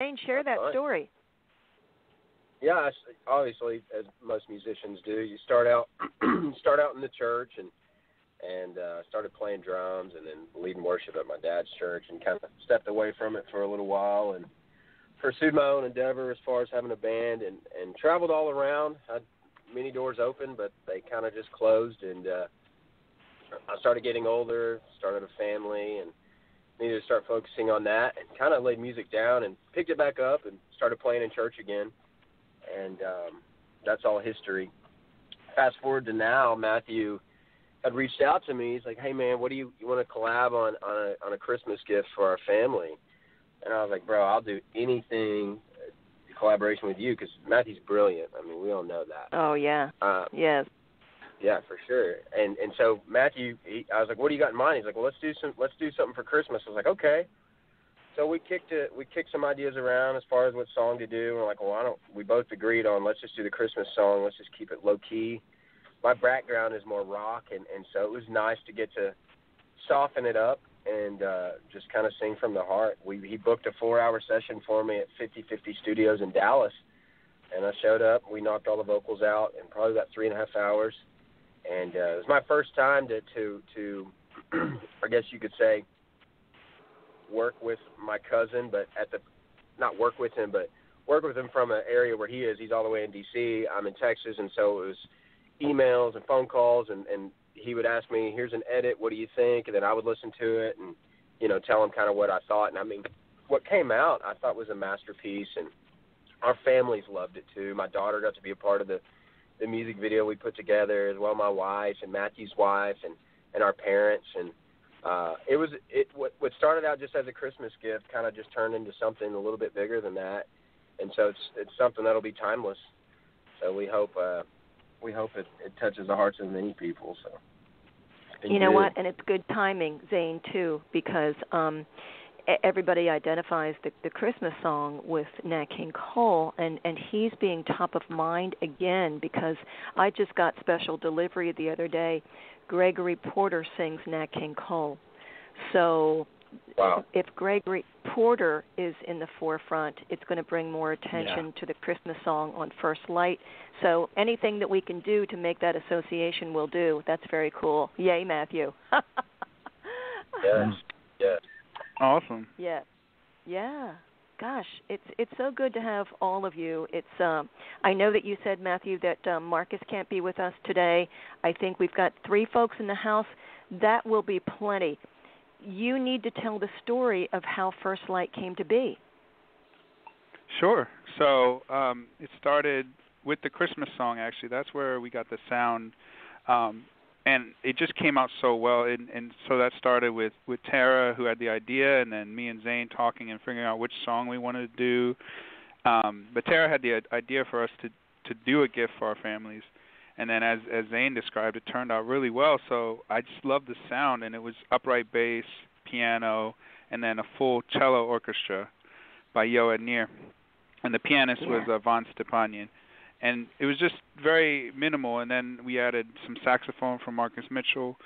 Zane, share that story. Yeah, obviously, as most musicians do, you start out in the church and started playing drums and then leading worship at my dad's church, and kind of stepped away from it for a little while and pursued my own endeavor as far as having a band, and traveled all around. Had many doors open, but they kind of just closed, and I started getting older, started a family, and needed to start focusing on that, and kind of laid music down and picked it back up and started playing in church again, and that's all history. Fast forward to now, Matthew had reached out to me. He's like, "Hey man, what do you want to collab on a Christmas gift for our family?" And I was like, "Bro, I'll do anything in collaboration with you," because Matthew's brilliant. I mean, we all know that. Oh yeah. Yes. Yeah, for sure. And so Matthew, I was like, "What do you got in mind?" He's like, "Well, let's do something for Christmas." I was like, "Okay." So we kicked some ideas around as far as what song to do. We're like, "Well, we both agreed on let's just do the Christmas song. Let's just keep it low key." My background is more rock, and so it was nice to get to soften it up and just kind of sing from the heart. He booked a 4-hour session for me at 50/50 Studios in Dallas, and I showed up. We knocked all the vocals out in probably about 3.5 hours, and it was my first time to I guess you could say, work with my cousin, but not work with him, but work with him from an area where he is. He's all the way in D.C., I'm in Texas, and so it was emails and phone calls, and he would ask me, "Here's an edit, what do you think?" And then I would listen to it and, tell him kind of what I thought. And I mean, what came out I thought was a masterpiece, and our families loved it too. My daughter got to be a part of the music video we put together, as well my wife and Matthew's wife and our parents. And what started out just as a Christmas gift kind of just turned into something a little bit bigger than that. And so it's something that'll be timeless. So we hope it touches the hearts of many people. So you know what, and it's good timing, Zane, too, because everybody identifies the Christmas song with Nat King Cole, and he's being top of mind again because I just got special delivery the other day. Gregory Porter sings Nat King Cole. So wow. If Gregory Porter is in the forefront, it's going to bring more attention to the Christmas song on First Light. So anything that we can do to make that association, we'll do. That's very cool. Yay, Matthew. Yes. Yes. Awesome. Yeah. Yeah. Gosh, it's so good to have all of you. It's I know that you said, Matthew, that Marcus can't be with us today. I think we've got 3 folks in the house. That will be plenty. You need to tell the story of how First Light came to be. Sure. So it started with the Christmas song, actually. That's where we got the sound. And it just came out so well. And so that started with Tara, who had the idea, and then me and Zane talking and figuring out which song we wanted to do. But Tara had the idea for us to do a gift for our families. And then as Zane described, it turned out really well. So I just loved the sound, and it was upright bass, piano, and then a full cello orchestra by Yoed Nir. And the pianist was Vahagn Stepanyan. And it was just very minimal. And then we added some saxophone from Marcus Mitchell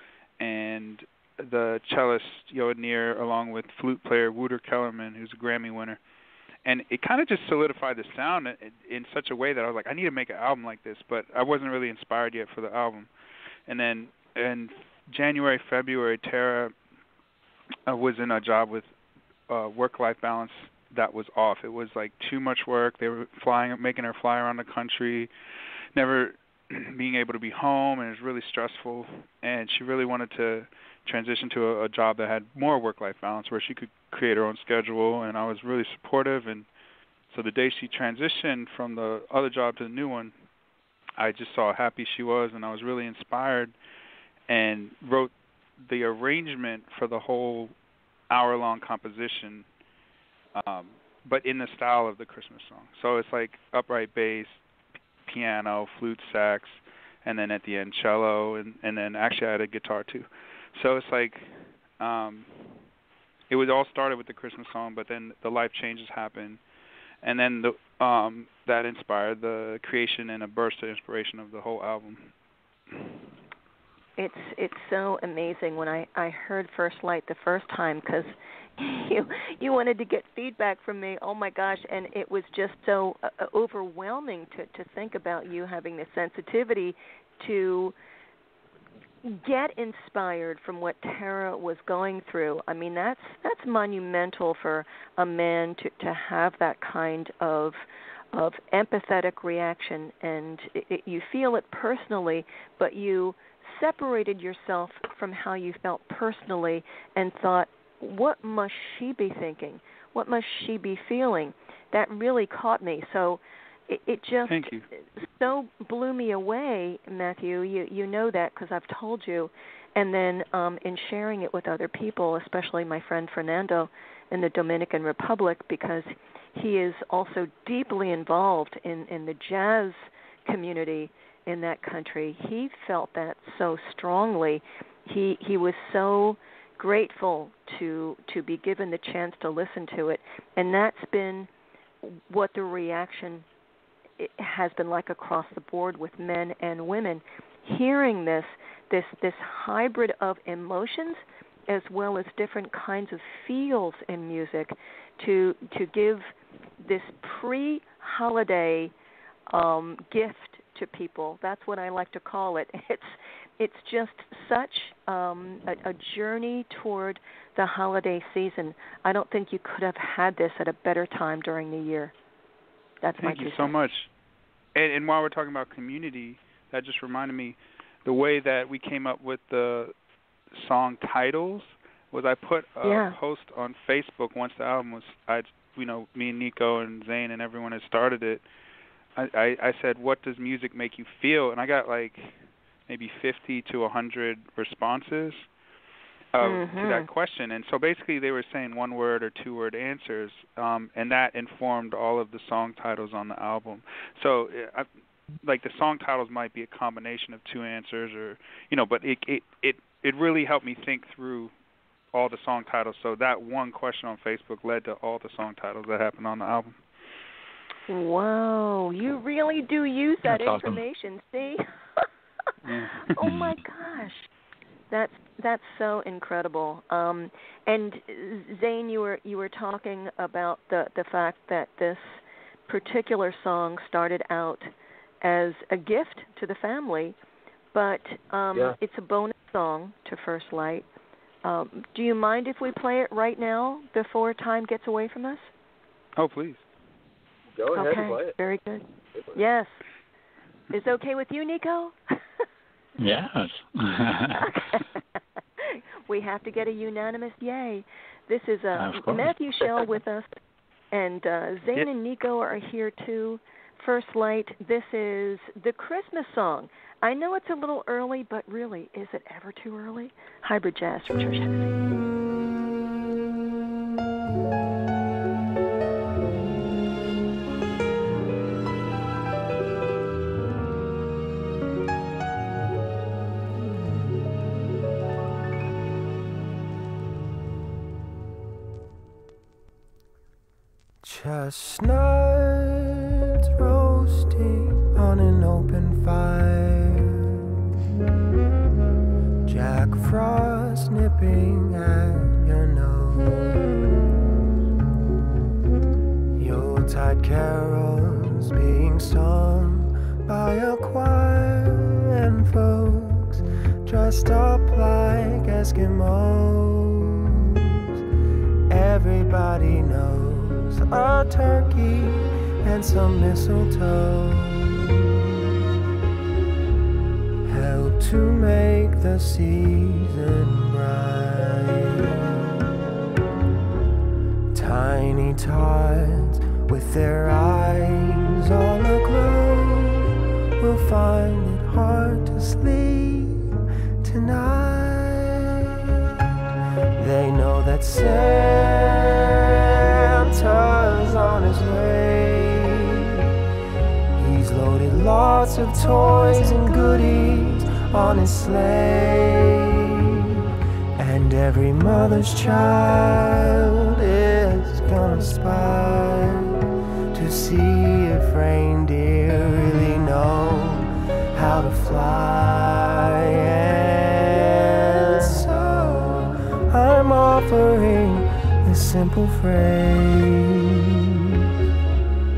and the cellist Yoed Nir, along with flute player Wouter Kellerman, who's a Grammy winner. And it kind of just solidified the sound in such a way that I was like, I need to make an album like this, but I wasn't really inspired yet for the album. And then in January, February, Tara was in a job with work-life balance that was off. It was like too much work. They were making her fly around the country, never being able to be home, and it was really stressful. And she really wanted to transition to a job that had more work-life balance, where she could create her own schedule, and I was really supportive. And so the day she transitioned from the other job to the new one, I just saw how happy she was, and I was really inspired and wrote the arrangement for the whole hour-long composition, but in the style of the Christmas song. So it's like upright bass, piano, flute, sax, and then at the end cello, and then actually I had a guitar too. So it's like it was all started with the Christmas song, but then the life changes happened, and then that inspired the creation and a burst of inspiration of the whole album. It's so amazing when I heard First Light the first time, because you wanted to get feedback from me. Oh my gosh, and it was just so overwhelming to think about you having the sensitivity to get inspired from what Tara was going through. I mean, that's monumental for a man to have that kind of empathetic reaction, and you feel it personally, but you separated yourself from how you felt personally and thought, what must she be thinking? What must she be feeling? That really caught me. So it just so blew me away, Matthew. You know that because I've told you. And then in sharing it with other people, especially my friend Fernando in the Dominican Republic, because he is also deeply involved in the jazz community in that country. He felt that so strongly. He was so grateful to be given the chance to listen to it, and that's been what the reaction has been like across the board with men and women. Hearing this hybrid of emotions as well as different kinds of feels in music to give this pre-holiday gift to people. That's what I like to call it. It's just such a journey toward the holiday season. I don't think you could have had this at a better time during the year. That's my 2 cents. Thank you so much. And while we're talking about community, that just reminded me, the way that we came up with the song titles was I put a post on Facebook once the album was, me and Nico and Zane and everyone had started it. I said, what does music make you feel? And I got like maybe 50 to 100 responses to that question. And so basically they were saying 1-word or 2-word answers, and that informed all of the song titles on the album. So like the song titles might be a combination of 2 answers, or but it really helped me think through all the song titles. So that one question on Facebook led to all the song titles that happened on the album. Whoa, you really do use that information, see? Yeah. Oh my gosh. That's so incredible. And Zane, you were talking about the fact that this particular song started out as a gift to the family, but it's a bonus song to First Light. Do you mind if we play it right now before time gets away from us? Oh, please. Go ahead and play it. Very good. Yes. Is it okay with you, Nico? Yes. We have to get a unanimous yay. This is Matthew Shell with us, and Zane and Nico are here too. First Light, this is the Christmas song. I know it's a little early, but really, is it ever too early? Hybrid Jazz from Trish Hennessey. Chestnuts roasting on an open fire, Jack Frost nipping at your nose, Yuletide carols being sung by a choir, and folks dressed up like Eskimos. Everybody knows a turkey and some mistletoe help to make the season bright. Tiny tots with their eyes all aglow will find it hard to sleep tonight. They know that Santa's on his way. He's loaded lots of toys and goodies on his sleigh, and every mother's child is gonna spy to see if reindeer really know how to fly. And so I'm offering simple phrase.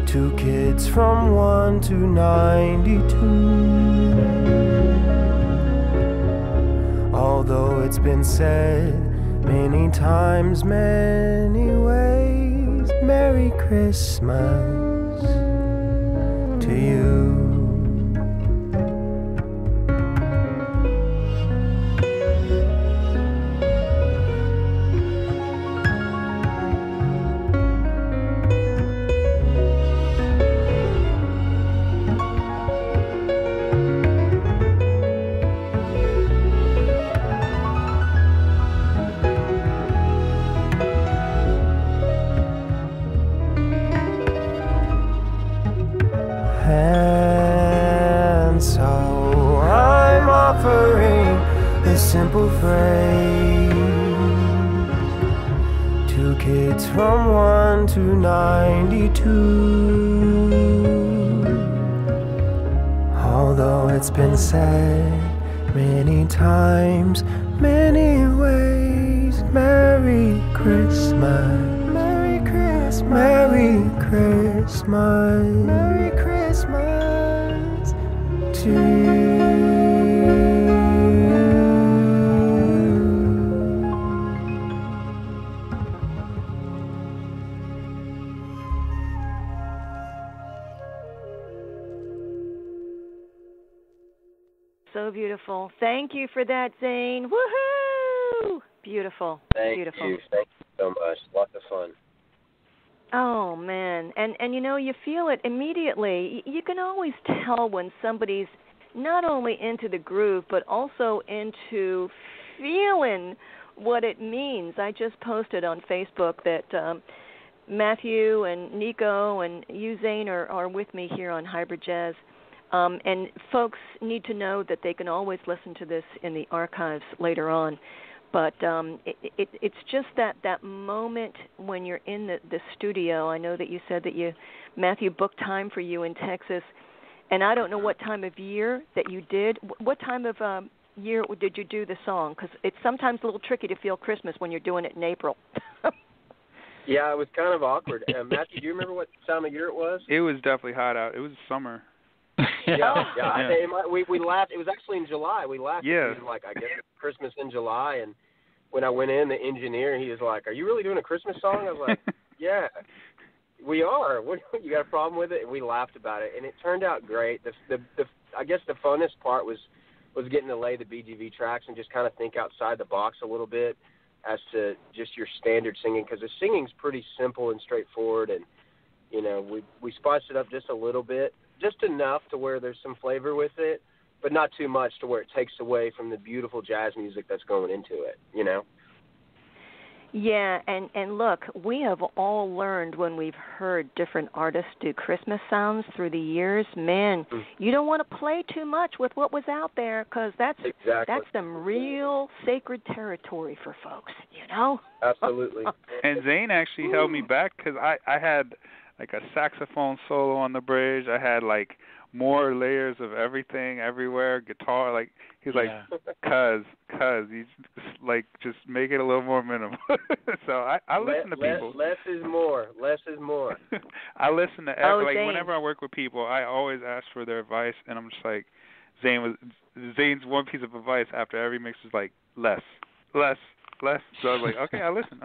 2 kids from 1 to 92. Although it's been said many times, many ways, Merry Christmas to you. And so I'm offering this simple phrase. 2 kids from 1 to 92. Although it's been said many times, many ways, Merry Christmas, Merry Christmas, Merry Christmas, Merry Christmas to you. So beautiful. Thank you for that, Zane. Woohoo! Beautiful. Thank Beautiful. you. Thank you so much. Lots of fun. Oh, man. And you know, you feel it immediately. You can always tell when somebody's not only into the groove, but also into feeling what it means. I just posted on Facebook that Matthew and Nico and you, Zane, are with me here on Hybrid Jazz. And folks need to know that they can always listen to this in the archives later on. But it's just that moment when you're in the studio. I know that you said that Matthew booked time for you in Texas, and I don't know what time of year that you did. What time of year did you do the song? Because it's sometimes a little tricky to feel Christmas when you're doing it in April. Yeah, it was kind of awkward. Matthew, do you remember what time of year it was? It was definitely hot out. It was summer. Yeah. I think we laughed. It was actually in July. We laughed. Yeah. Like, I guess Christmas in July. And when I went in, the engineer, he was like, "Are you really doing a Christmas song?" I was like, "Yeah, we are. What, you got a problem with it?" And we laughed about it, and it turned out great. I guess the funnest part was getting to lay the BGV tracks and just kind of think outside the box a little bit as to just your standard singing, because the singing's pretty simple and straightforward, and you know, we spiced it up just a little bit. Just enough to where there's some flavor with it, but not too much to where it takes away from the beautiful jazz music that's going into it, you know? Yeah, and look, we have all learned when we've heard different artists do Christmas sounds through the years, man, you don't want to play too much with what was out there, because that's some real sacred territory for folks, you know? Absolutely. And Zane actually held me back because I had like a saxophone solo on the bridge. I had like more layers of everything everywhere, guitar. Like he's like, cuz he's like, just make it a little more minimal. So I listen to people. Less is more. Less is more. I listen to like whenever I work with people, I always ask for their advice, and I'm just like, Zane's one piece of advice after every mix is like less. So I was like, okay, I'll listen.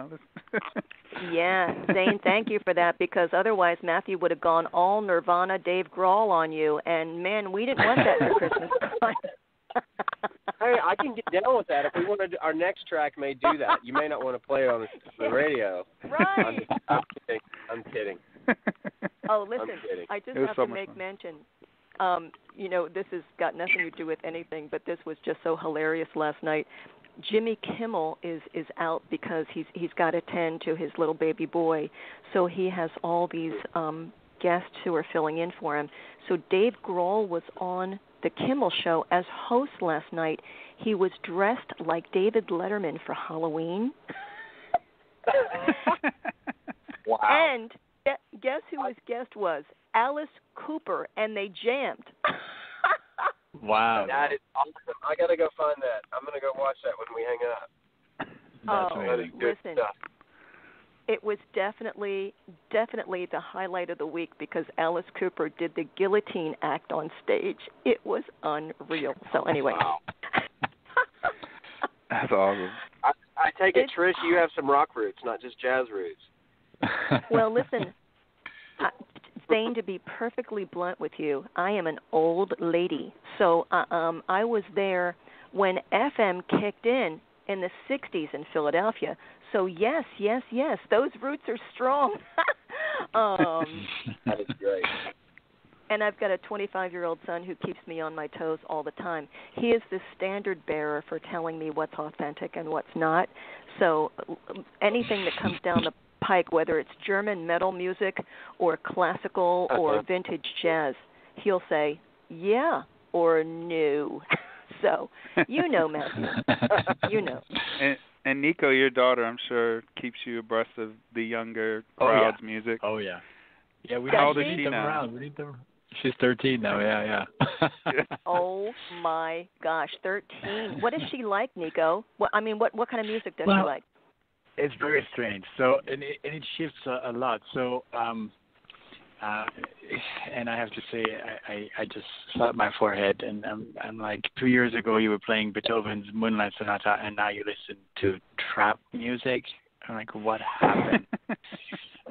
Yeah, Zane, thank you for that, because otherwise Matthew would have gone all Nirvana Dave Grohl on you, and man, we didn't want that for Christmas time. Hey, I can get down with that. If we want to, our next track may do that. You may not want to play it on the radio. Right. I'm kidding. Oh, listen, I just have to make mention. You know, this has got nothing to do with anything, but this was just so hilarious last night. Jimmy Kimmel is out because he's got to tend to his little baby boy, so he has all these guests who are filling in for him. So Dave Grohl was on the Kimmel Show as host last night. He was dressed like David Letterman for Halloween. Wow. And guess who his guest was? Alice Cooper, and they jammed. Wow. That is awesome. I got to go find that. I'm going to go watch that when we hang up. That's amazing. Listen, stuff. it was definitely the highlight of the week because Alice Cooper did the guillotine act on stage. It was unreal. So anyway. Wow. That's awesome. I take it, Trish, you have some rock roots, not just jazz roots. Well, listen, Zane, to be perfectly blunt with you, I am an old lady. So I was there when FM kicked in the 60s in Philadelphia. So yes, those roots are strong. That is great. And I've got a 25-year-old son who keeps me on my toes all the time. He is the standard bearer for telling me what's authentic and what's not. So anything that comes down the pike, whether it's German metal music or classical or vintage jazz, he'll say, yeah or no. So, you know, Matthew. You know. And Nico, your daughter, I'm sure, keeps you abreast of the younger crowd's music. Oh, yeah. Yeah, How old is we she need them now? around. We need them. She's 13 now, yeah. Oh, my gosh, 13. What does she like, Nico? What kind of music does she like? It's very strange. So, and it shifts a lot. So, and I have to say, I just slapped my forehead, and I'm like, 2 years ago you were playing Beethoven's Moonlight Sonata, and now you listen to trap music. I'm like, what happened?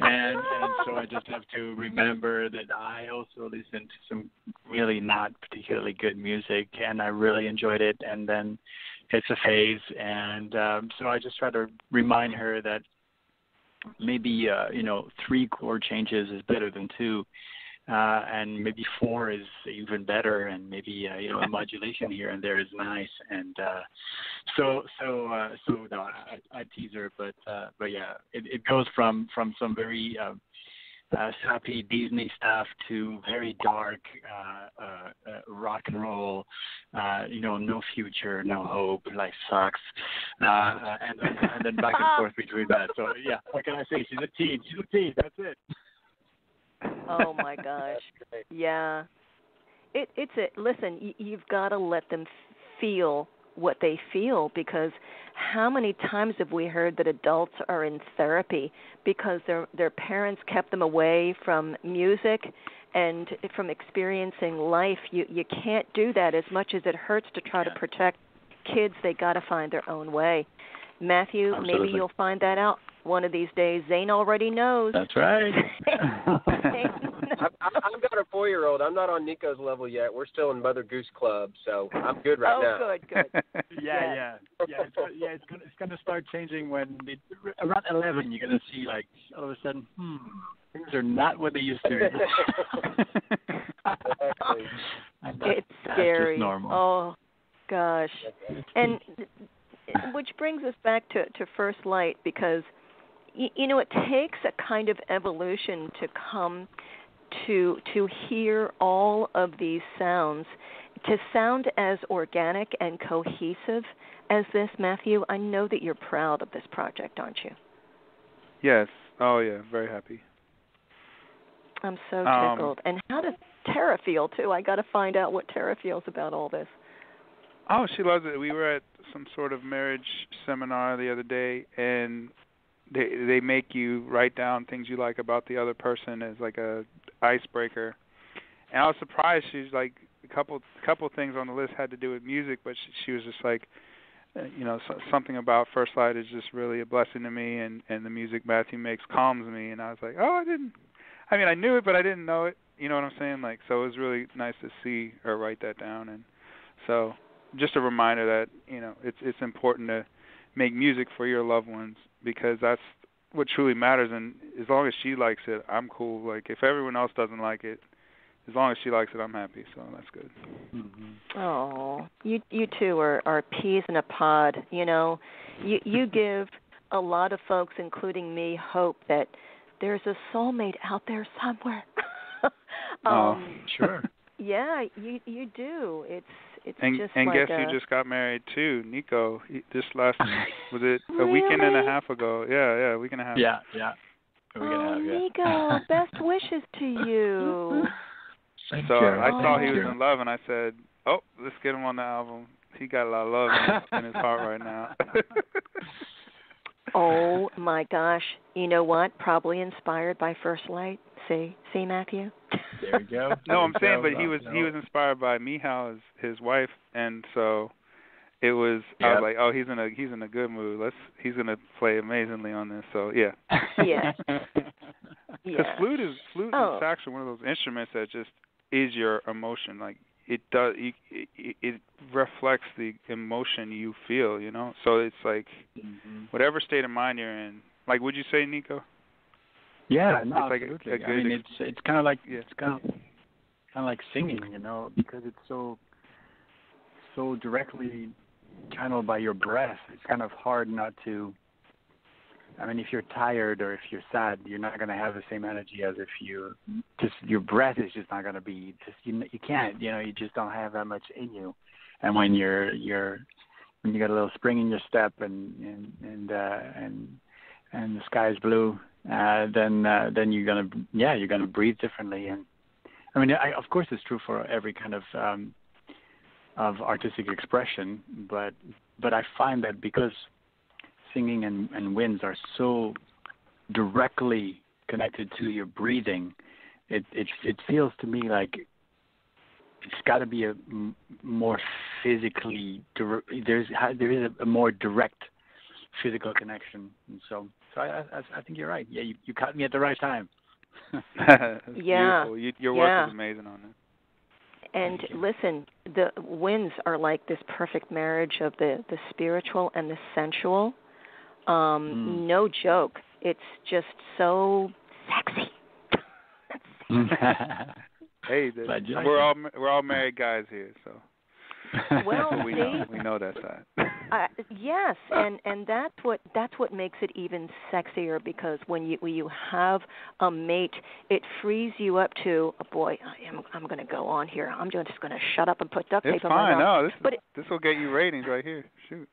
and so I just have to remember that I also listened to some really not particularly good music, and I really enjoyed it. And then it's a phase, and so I just try to remind her that maybe 3 chord changes is better than 2, and maybe 4 is even better, and maybe a modulation here and there is nice, and so no, I tease her, but yeah, it goes from some very sappy Disney stuff to very dark rock and roll, no future, no hope, life sucks, and then back and forth between that. So yeah, what can I say? She's a teen. That's it. Oh my gosh, yeah. Listen, you've got to let them feel what they feel, because how many times have we heard that adults are in therapy because their parents kept them away from music and from experiencing life? You can't do that. As much as it hurts to try to protect kids, they got to find their own way. Matthew, Absolutely. Maybe you'll find that out one of these days. Zane already knows. That's right. I've got a 4-year-old. I'm not on Nico's level yet. We're still in Mother Goose Club, so I'm good right now. Oh, good. Yeah. It's gonna start changing when around 11. You're gonna see, like, all of a sudden, things are not what they used to. It's scary. Just normal. Oh, gosh. And which brings us back to First Light, because it takes a kind of evolution to come to hear all of these sounds, to sound as organic and cohesive as this. Matthew, I know that you're proud of this project, aren't you? Yes. Oh, yeah. Very happy. I'm so tickled. And how does Tara feel, too? I got to find out what Tara feels about all this. Oh, she loves it. We were at some sort of marriage seminar the other day, and they make you write down things you like about the other person as like a icebreaker. And I was surprised. She's like, a couple things on the list had to do with music, but she was just like, something about First Light is just really a blessing to me, and the music Matthew makes calms me. And I was like, I knew it, but I didn't know it. You know what I'm saying? Like, so it was really nice to see her write that down. And so just a reminder that, it's important to make music for your loved ones, because that's what truly matters. And as long as she likes it, I'm cool. Like, if everyone else doesn't like it, as long as she likes it, I'm happy. So that's good. Mm-hmm. Oh, you two are peas in a pod. You give a lot of folks, including me, hope that there's a soulmate out there somewhere. Sure. Yeah, you do. It's and just and like guess who just got married too? Nico. Just last was it a weekend and a half ago? Yeah, a week and a half. Yeah. Nico, best wishes to you. So I saw he was in love, and I said, "Oh, let's get him on the album. He got a lot of love in his heart right now." Oh my gosh! You know what? Probably inspired by First Light. See, Matthew. There you go. No, I'm saying, but he was inspired by Mihal, his wife, and so it was. I was like, oh, he's in a good mood. He's gonna play amazingly on this. So yeah. Yeah. Because flute and sax are one of those instruments that just is your emotion. Like it does, it reflects the emotion you feel. You know, so it's like whatever state of mind you're in. Like, would you say, Nico? Yeah, no, it's absolutely. like I mean, it's kind of like it's kind of like singing, you know, because it's so directly channeled by your breath. It's kind of hard not to. I mean, if you're tired or if you're sad, you're not going to have the same energy as if your breath is just not going to be. You can't, you know, you just don't have that much in you. And when when you got a little spring in your step and the sky is blue. Then you're gonna breathe differently, and I mean, of course, it's true for every kind of artistic expression, but I find that because singing and winds are so directly connected to your breathing, it feels to me like it's got to be a more physically there is a more direct physical connection, and so I think you're right. Yeah, you caught me at the right time. Yeah, beautiful. Your work is amazing on it. And listen, the winds are like this perfect marriage of the spiritual and the sensual. No joke. It's just so sexy. Hey, we're all married guys here, so. Well, we know that side. Yes, and that's what makes it even sexier, because when you have a mate, it frees you up to, oh boy, I'm going to go on here. I'm just going to shut up and put duct tape on my mouth. It's fine. No, this will get you ratings right here. Shoot.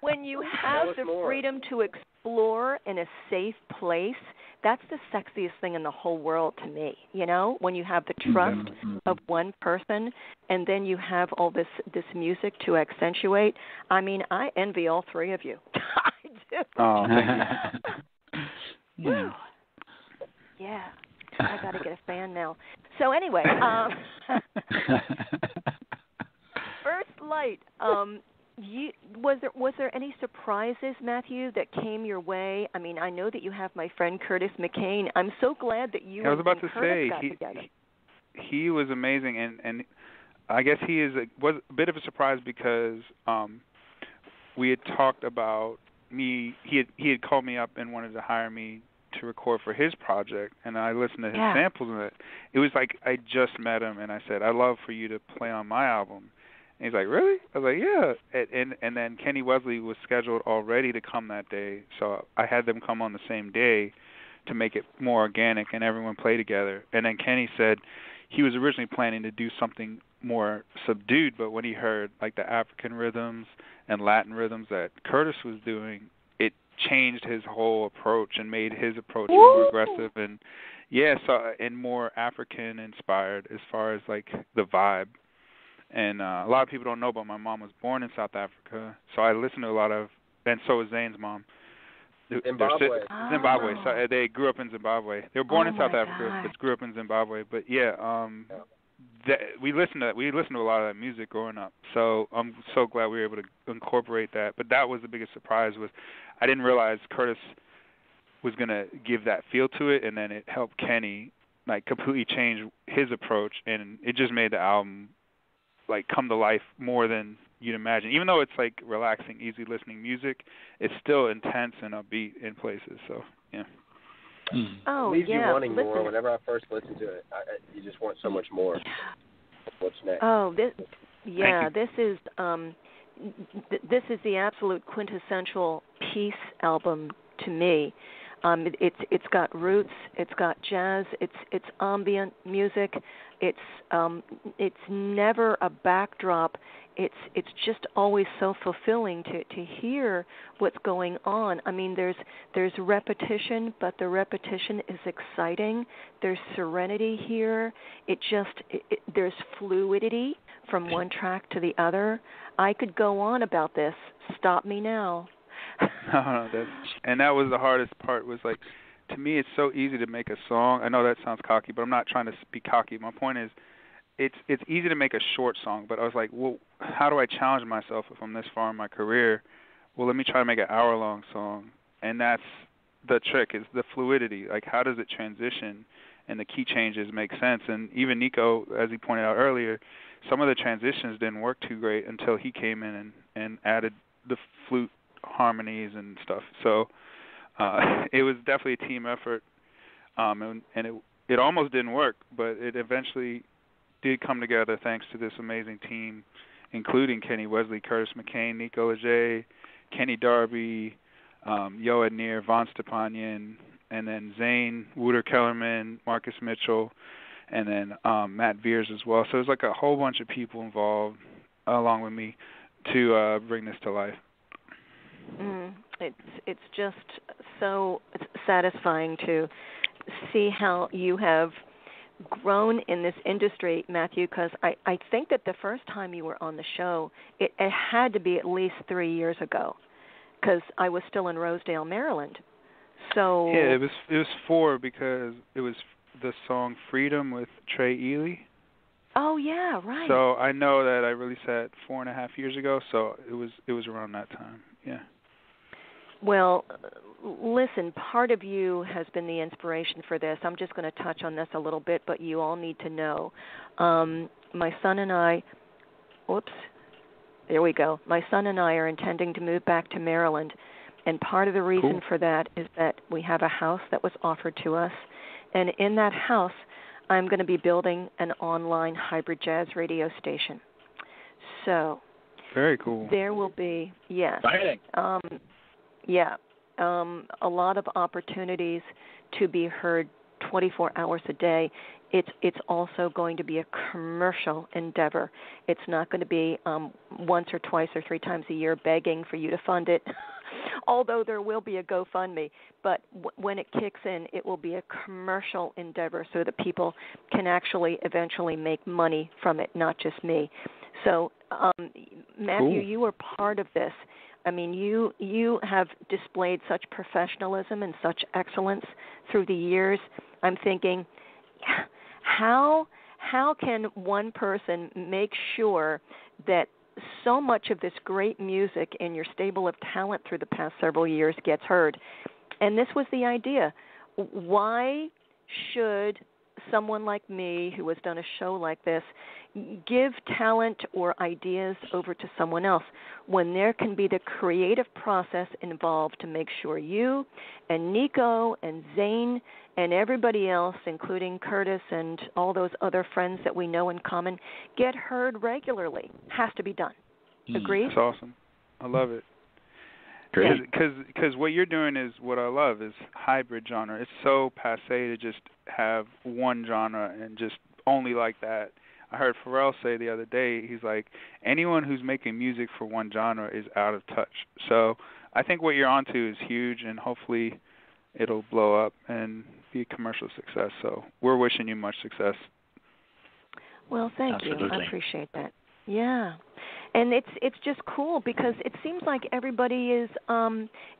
when you have the freedom to explore in a safe place, that's the sexiest thing in the whole world to me. You know, when you have the trust of one person, and then you have all this music to accentuate. I mean, I envy all three of you. I do. Oh, thank you. Yeah. I got to get a fan now. So anyway, First Light. Was there any surprises, Matthew, that came your way? I mean, I know that you have my friend Curtis McCain. I'm so glad that you. I was about to say got together. He was amazing, and I guess he was a bit of a surprise because we had talked about me. He had called me up and wanted to hire me to record for his project, and I listened to his samples, and it was like I just met him, and I said, I'd love for you to play on my album. And he's like, really? I was like, yeah. And then Kenny Wesley was scheduled already to come that day, so I had them come on the same day to make it more organic and everyone play together. And then Kenny said he was originally planning to do something more subdued, but when he heard like the African rhythms and Latin rhythms that Curtis was doing, it changed his whole approach and made his approach more aggressive and and more African inspired as far as like the vibe. And a lot of people don't know, but my mom was born in South Africa, so I listened to a lot of, and so was Zane's mom. Zimbabwe. So they grew up in Zimbabwe. They were born in South Africa, but grew up in Zimbabwe. But we listened to a lot of that music growing up. So I'm so glad we were able to incorporate that. But that was the biggest surprise, was I didn't realize Curtis was going to give that feel to it, and then it helped Kenny like completely change his approach, and it just made the album like come to life more than you'd imagine. Even though it's like relaxing, easy listening music, it's still intense and upbeat in places. So yeah. Oh, it leaves you wanting more. Whenever I first listen to it, you just want so much more. What's next? Oh, this is this is the absolute quintessential peace album to me. It's got roots, it's got jazz, it's ambient music. It's never a backdrop. It's just always so fulfilling to hear what's going on. I mean, there's repetition, but the repetition is exciting. There's serenity here. There's fluidity from one track to the other. I could go on about this. Stop me now. No, and that was the hardest part. Was like, to me, it's so easy to make a song. I know that sounds cocky, but I'm not trying to be cocky. My point is, it's easy to make a short song, but I was like, well, how do I challenge myself if I'm this far in my career? Well, let me try to make an hour-long song, and that's the trick, is the fluidity. Like, how does it transition, and the key changes make sense? And even Nico, as he pointed out earlier, some of the transitions didn't work too great until he came in and added the flute harmonies and stuff. So it was definitely a team effort, and it almost didn't work, but it eventually did come together thanks to this amazing team, including Kenny, Wesley, Curtis, McCain, Nicolas Laget, Kenny Darby, Yoed Nir, Vahagn Stepanyan, and then Zane, Wouter Kellerman, Marcus Mitchell, and then Matt Veers as well. So it was like a whole bunch of people involved along with me to bring this to life. It's just so satisfying to see how you have grown in this industry, Matthew, because I think that the first time you were on the show, it had to be at least 3 years ago, because I was still in Rosedale, Maryland. So yeah, it was 4, because it was the song "Freedom" with Trey Ely. Oh yeah, right. So I know that I released that 4.5 years ago. So it was around that time. Yeah. Well, listen, part of you has been the inspiration for this. I'm just going to touch on this a little bit, but you all need to know. My son and I, there we go. My son and I are intending to move back to Maryland, and part of the reason for that is that we have a house that was offered to us, and in that house, I'm going to be building an online hybrid jazz radio station. So, very cool. There will be, yes. Exciting. A lot of opportunities to be heard 24 hours a day. It's also going to be a commercial endeavor. It's not going to be once or twice or 3 times a year begging for you to fund it, although there will be a GoFundMe. But when it kicks in, it will be a commercial endeavor so that people can actually eventually make money from it, not just me. So, Matthew, you were part of this. I mean, you have displayed such professionalism and such excellence through the years. I'm thinking, how can one person make sure that so much of this great music in your stable of talent through the past several years gets heard? And this was the idea. Why should someone like me, who has done a show like this, give talent or ideas over to someone else when there can be the creative process involved to make sure you and Nico and Zane and everybody else, including Curtis and all those other friends that we know in common, get heard regularly? Has to be done. Agreed? That's awesome. I love it. Great. Because what you're doing is what I love, is hybrid genre. It's so passé to just have one genre and just only like that. I heard Pharrell say the other day, he's like, anyone who's making music for one genre is out of touch. So I think what you're onto is huge, and hopefully it'll blow up and be a commercial success. So we're wishing you much success. Well, thank you. I appreciate that. Yeah. And it's just cool because it seems like everybody is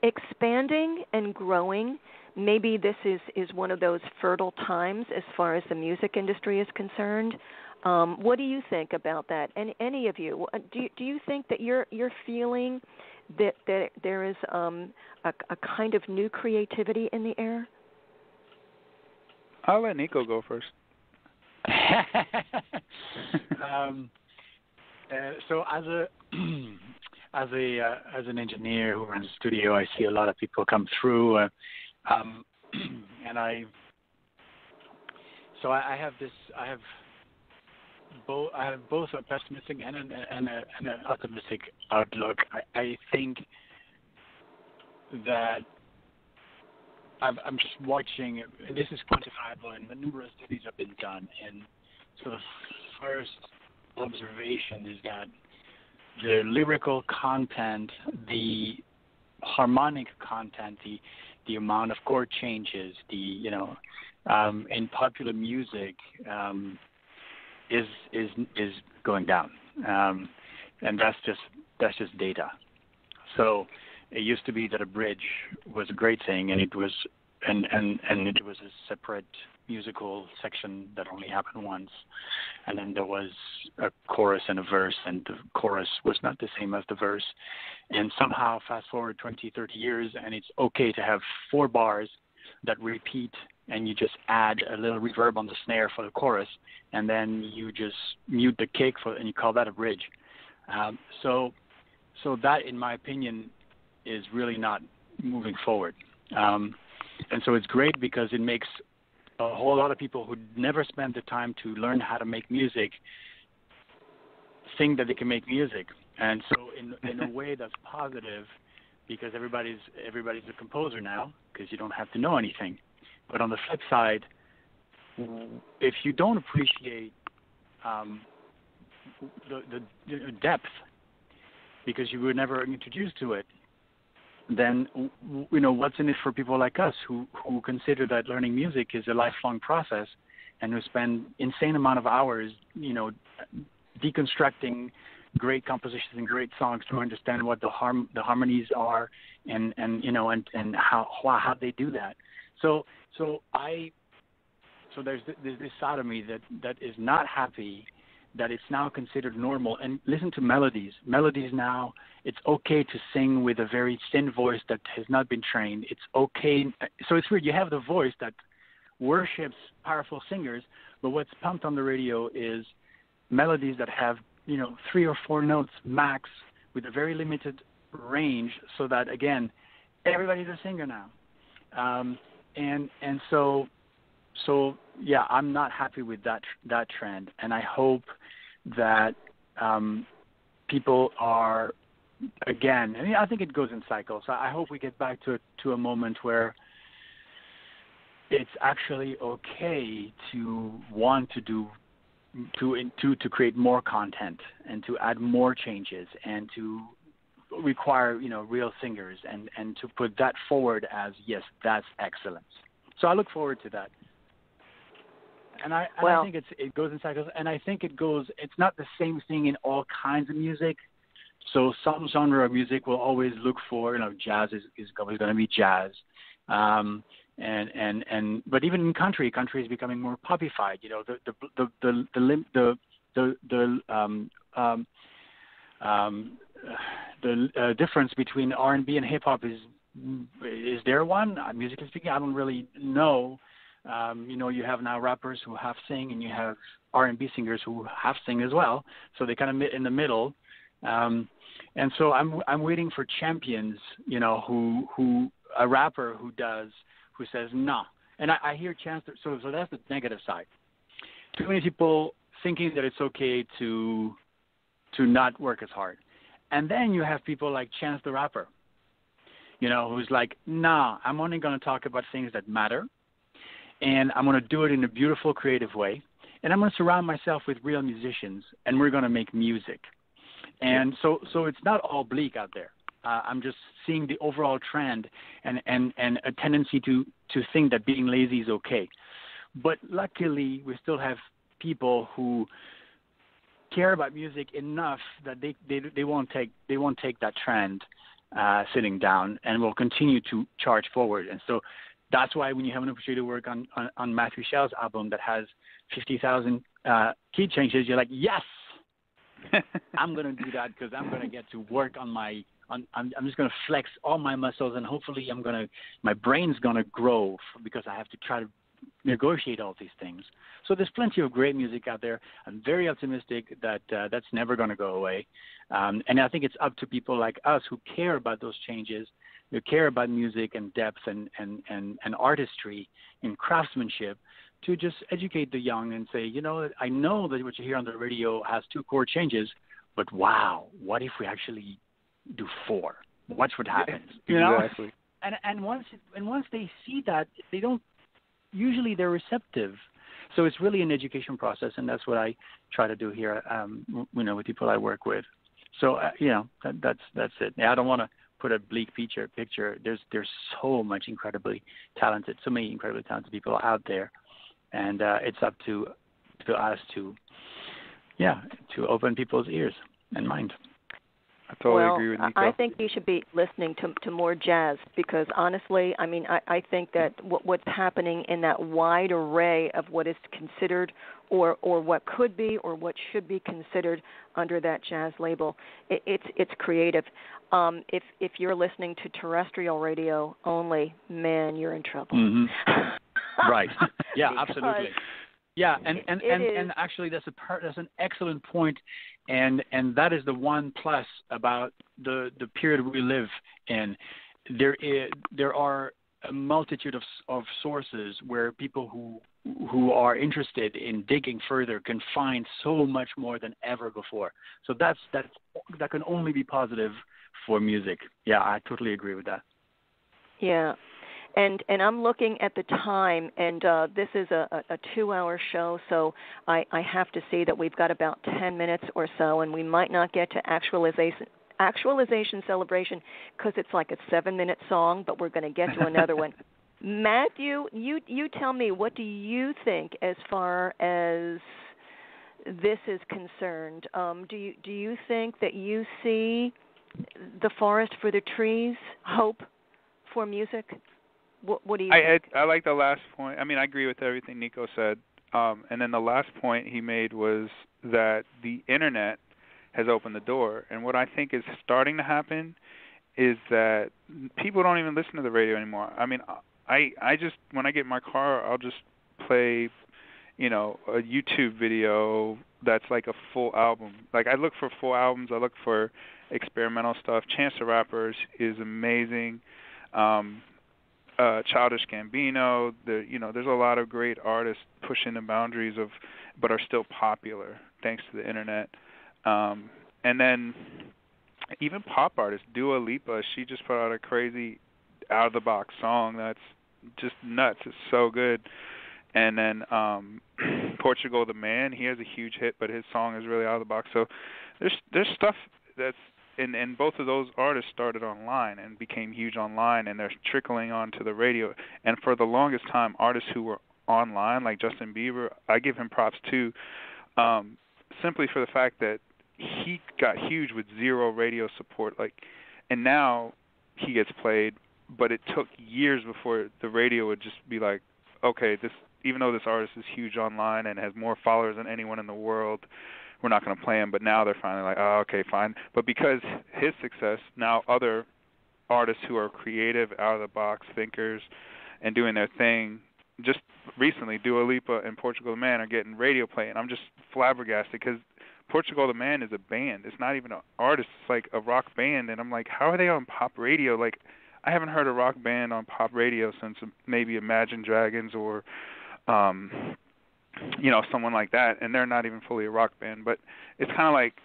expanding and growing. Maybe this is one of those fertile times as far as the music industry is concerned. What do you think about that? And any of you, do you think that you're feeling that there is a kind of new creativity in the air? I'll let Nico go first. So as an engineer who runs a studio, I see a lot of people come through, and I have both a pessimistic and an optimistic outlook. I think that I'm just watching, and this is quantifiable, and numerous studies have been done. And so the first observation is that the lyrical content, the harmonic content, the amount of chord changes, in popular music is going down, and that's just data. So it used to be that a bridge was a great thing, and it was a separate musical section that only happened once, and then there was a chorus and a verse, and the chorus was not the same as the verse. And somehow fast forward 20, 30 years, and it's okay to have 4 bars that repeat, and you just add a little reverb on the snare for the chorus, and then you just mute the kick and you call that a bridge. So that, in my opinion, is really not moving forward. And so it's great because it makes a whole lot of people who never spent the time to learn how to make music think that they can make music. And so in a way that's positive, because everybody's a composer now, because you don't have to know anything. But on the flip side, if you don't appreciate the depth, because you were never introduced to it, then what's in it for people like us who consider that learning music is a lifelong process, and who spend insane amount of hours deconstructing great compositions and great songs to understand what the harmonies are and how they do that. So there's this side of me that is not happy that it's now considered normal. And listen to melodies. Melodies now, it's okay to sing with a very thin voice that has not been trained. It's okay. So it's weird. You have the voice that worships powerful singers, but what's pumped on the radio is melodies that have 3 or 4 notes max with a very limited range, so that, again, everybody's a singer now. And so yeah, I'm not happy with that trend, and I hope that people are, again, I think it goes in cycles. So I hope we get back to a moment where it's actually okay to want to create more content and to add more changes and to require real singers and to put that forward as, yes, that's excellence. So I look forward to that. And I think it goes in cycles, and I think it's not the same thing in all kinds of music. So some genre of music will always look for, jazz is always going to be jazz. But even in country is becoming more popified. The difference between R&B and hip hop is there one? Musically speaking, I don't really know. You have now rappers who half sing, and you have R&B singers who half sing as well. So they kind of in the middle. And so I'm waiting for champions, who a rapper who says no. And I hear chance. So that's the negative side. Too many people thinking that it's okay to not work as hard. And then you have people like Chance the Rapper, who's like, nah, I'm only going to talk about things that matter. And I'm going to do it in a beautiful, creative way. And I'm going to surround myself with real musicians, and we're going to make music. And so it's not all bleak out there. I'm just seeing the overall trend and a tendency to think that being lazy is okay. But luckily, we still have people who care about music enough that they won't take that trend sitting down, and will continue to charge forward. And so that's why when you have an opportunity to work on Matthew Shell's album that has 50,000 key changes, you're like, yes, I'm going to do that, because I'm going to get to work on I'm just going to flex all my muscles, and hopefully my brain's going to grow, because I have to try to negotiate all these things. So there's plenty of great music out there. I'm very optimistic that that's never going to go away. And I think it's up to people like us who care about those changes, who care about music and depth and artistry and craftsmanship, to just educate the young and say, I know that what you hear on the radio has 2 chord changes, but wow, what if we actually do 4? Watch what happens. Exactly. and once they see that, they're receptive. So it's really an education process, and that's what I try to do here, with people I work with. So that's it. I don't want to put a bleak picture. There's so many incredibly talented people out there, and it's up to us to open people's ears and mind. I totally agree with Nico. I think you should be listening to more jazz, because honestly, I mean, I think that what's happening in that wide array of what is considered or what could be or what should be considered under that jazz label, it's creative. If you're listening to terrestrial radio only, man, you're in trouble. Mm-hmm. Right. Yeah, absolutely. Yeah, and actually that's an excellent point, and that is the one plus about the period we live in. There are a multitude of sources where people who are interested in digging further can find so much more than ever before. So that can only be positive for music. Yeah, I totally agree with that. Yeah. And I'm looking at the time, and this is a 2-hour show, so I have to see that we've got about 10 minutes or so, and we might not get to actualization celebration because it's like a 7-minute song, but we're going to get to another one. Matthew, you tell me, what do you think as far as this is concerned? Do you think that you see the forest for the trees, hope for music? What do you think? I like the last point. I mean, I agree with everything Nico said. And then the last point he made was that the internet has opened the door. And what I think is starting to happen is that people don't even listen to the radio anymore. I mean, I just, when I get in my car, I'll just play, a YouTube video that's like a full album. Like, I look for full albums. I look for experimental stuff. Chance the Rapper is amazing. Childish Gambino, there's a lot of great artists pushing the boundaries but are still popular thanks to the internet. And then even pop artists, Dua Lipa, she just put out a crazy out-of-the-box song that's just nuts. It's so good. And then Portugal the Man, he has a huge hit, but his song is really out of the box. So there's stuff that's, and both of those artists started online and became huge online, and they're trickling onto the radio. And for the longest time, artists who were online, like Justin Bieber, I give him props too, simply for the fact that he got huge with zero radio support. And now he gets played, but it took years before the radio would just be like, okay, even though this artist is huge online and has more followers than anyone in the world, we're not going to play him. But now they're finally like, oh, okay, fine. But because his success, now other artists who are creative, out-of-the-box thinkers and doing their thing, just recently, Dua Lipa and Portugal the Man are getting radio play, and I'm just flabbergasted because Portugal the Man is a band. It's not even an artist. It's like a rock band, and I'm like, how are they on pop radio? Like, I haven't heard a rock band on pop radio since maybe Imagine Dragons or someone like that, and they're not even fully a rock band. But it's kind of like,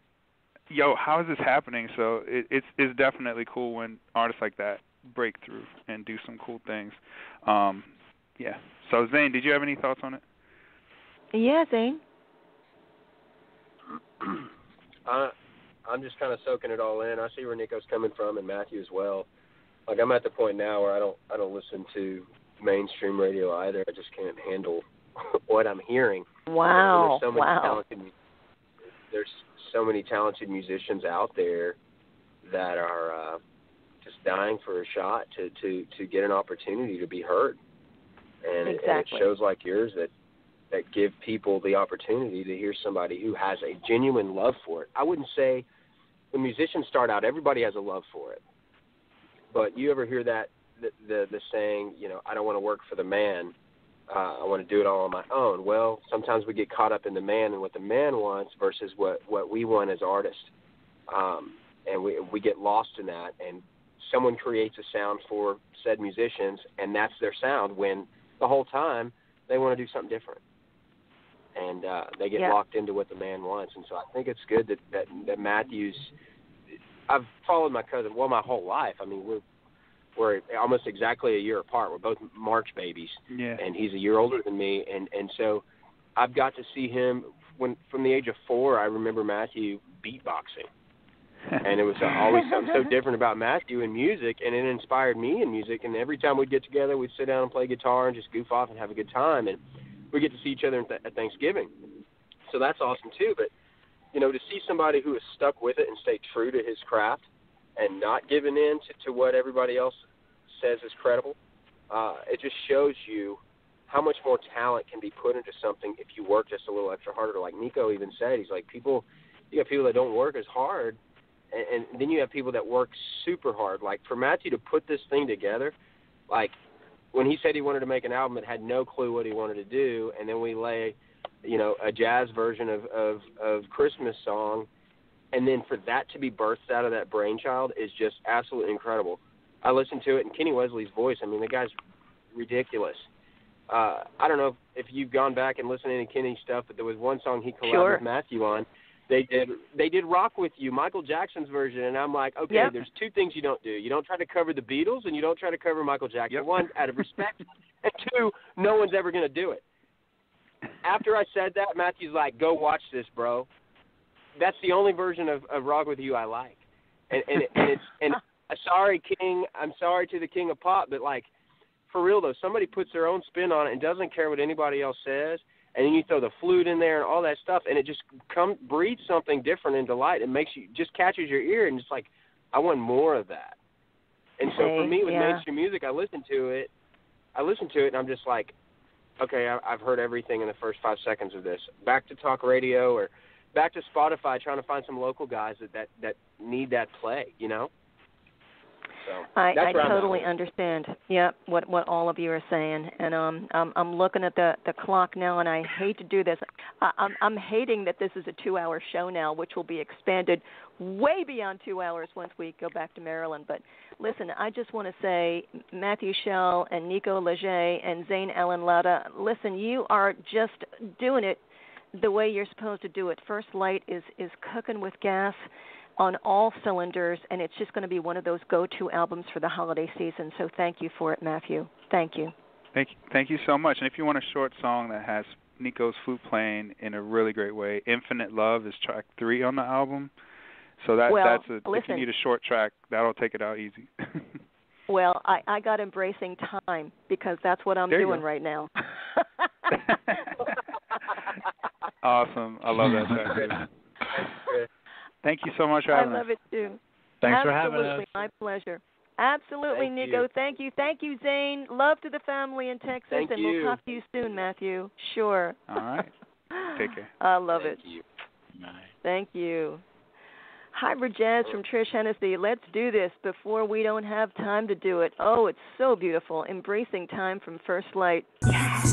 how is this happening? So it's definitely cool when artists like that break through and do some cool things. Yeah. So, Zane, did you have any thoughts on it? Yeah, Zane. I'm just kind of soaking it all in. I see where Nico's coming from, and Matthew as well. Like, I'm at the point now where I don't listen to mainstream radio either. I just can't handle what I'm hearing. Wow. There's so many talented musicians out there that are just dying for a shot to get an opportunity to be heard. And, exactly. And it shows like yours that give people the opportunity to hear somebody who has a genuine love for it. I wouldn't say when musicians start out, everybody has a love for it. But you ever hear that the saying, I don't want to work for the man. I want to do it all on my own. Well, sometimes we get caught up in the man and what the man wants versus what we want as artists. And we get lost in that. And someone creates a sound for said musicians, and that's their sound when the whole time they want to do something different. And they get locked into what the man wants. And so I think it's good that Matthew's – I've followed my cousin, my whole life. I mean, we're almost exactly a year apart. We're both March babies, and he's a year older than me, and so I've got to see him from the age of 4. I remember Matthew beatboxing, and it was always something so different about Matthew in music, and it inspired me in music. And every time we'd get together, we'd sit down and play guitar and just goof off and have a good time, and we get to see each other at Thanksgiving. So that's awesome too. But to see somebody who has stuck with it and stayed true to his craft and not given in to what everybody else says is credible, it just shows you how much more talent can be put into something if you work just a little extra harder. Like Nico even said, he's like, you have people that don't work as hard, and then you have people that work super hard. Like for Matthew to put this thing together, like when he said he wanted to make an album that had no clue what he wanted to do, and then we lay a jazz version of Christmas song, and then for that to be birthed out of that brainchild is just absolutely incredible. I listened to it, and Kenny Wesley's voice, I mean, the guy's ridiculous. I don't know if you've gone back and listened to any Kenny stuff, but there was one song he collabed with Matthew on. They did Rock With You, Michael Jackson's version, and I'm like, okay, there's two things you don't do. You don't try to cover the Beatles, and you don't try to cover Michael Jackson. One, out of respect, and two, no one's ever going to do it. After I said that, Matthew's like, go watch this, bro. That's the only version of Rock With You I like. And sorry, King, I'm sorry to the King of Pop, but like, for real though, somebody puts their own spin on it and doesn't care what anybody else says, and then you throw the flute in there and all that stuff, and it just breeds something different and delight. It makes you, just catches your ear, and it's like, I want more of that. And so for me with mainstream music, I listen to it, and I'm just like, okay, I've heard everything in the first 5 seconds of this. Back to talk radio or back to Spotify, trying to find some local guys that need that play, So I totally understand. What all of you are saying, and I'm looking at the clock now, and I hate to do this. I'm hating that this is a 2-hour show now, which will be expanded way beyond 2 hours once we go back to Maryland. But listen, I just want to say, Matthew Schell and Nicolas Laget and Zane Latta, listen, you are just doing it the way you're supposed to do it. First Light is cooking with gas on all cylinders, and it's just going to be one of those go-to albums for the holiday season. So thank you for it, Matthew. Thank you. Thank you so much. And if you want a short song that has Nico's flute playing in a really great way, Infinite Love is track 3 on the album. So if you need a short track, that'll take it out easy. Well, I got Embracing Time because that's what I'm doing right now. Awesome. I love that track. Thank you so much for having us. I love it too. Thanks for having us. Absolutely, my pleasure. Absolutely, Nico. Thank you. Thank you, Zane. Love to the family in Texas, and we'll talk to you soon, Matthew. Sure. All right. Take care. I love it. Thank you. Bye. Thank you. Hybrid Jazz from Trish Hennessey. Let's do this before we don't have time to do it. Oh, it's so beautiful. Embracing Time from First Light. Yes.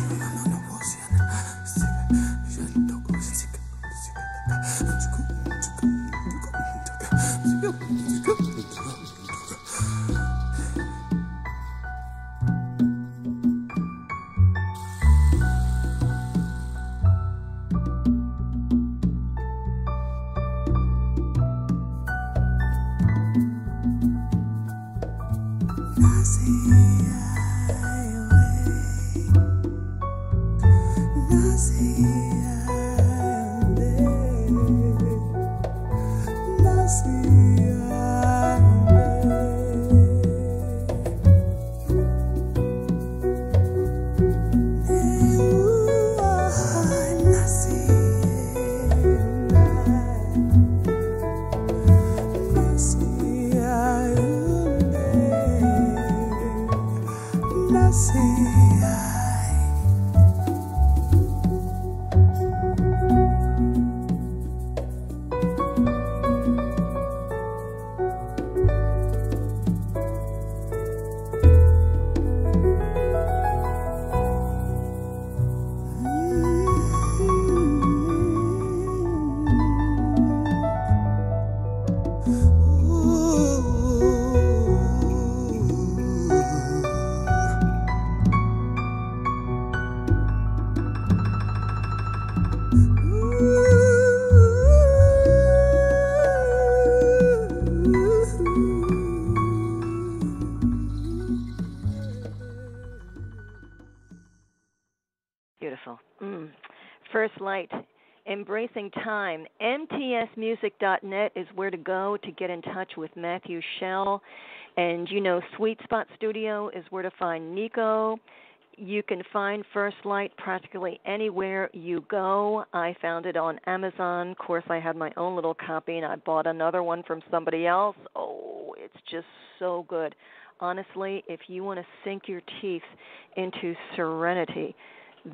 Beautiful. First Light, Embracing Time. MTSmusic.net is where to go to get in touch with Matthew Schell. And Sweet Spot Studio is where to find Nico. You can find First Light practically anywhere you go. I found it on Amazon. Of course, I had my own little copy, and I bought another one from somebody else. Oh, it's just so good. Honestly, if you want to sink your teeth into serenity,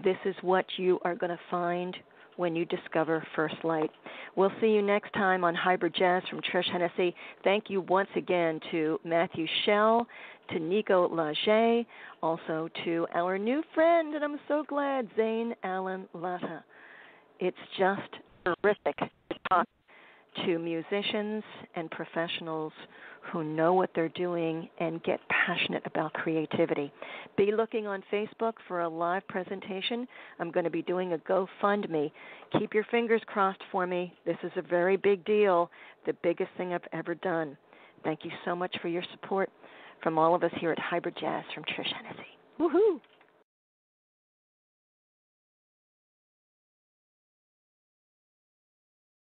this is what you are going to find when you discover First Light. We'll see you next time on Hybrid Jazz from Trish Hennessey. Thank you once again to Matthew Schell, to Nicolas Laget, also to our new friend, and I'm so glad, Zane Latta. It's just terrific to talk to musicians and professionals who know what they're doing and get passionate about creativity. Be looking on Facebook for a live presentation. I'm going to be doing a GoFundMe. Keep your fingers crossed for me. This is a very big deal, the biggest thing I've ever done. Thank you so much for your support from all of us here at Hybrid Jazz from Trish Hennessey. Woohoo!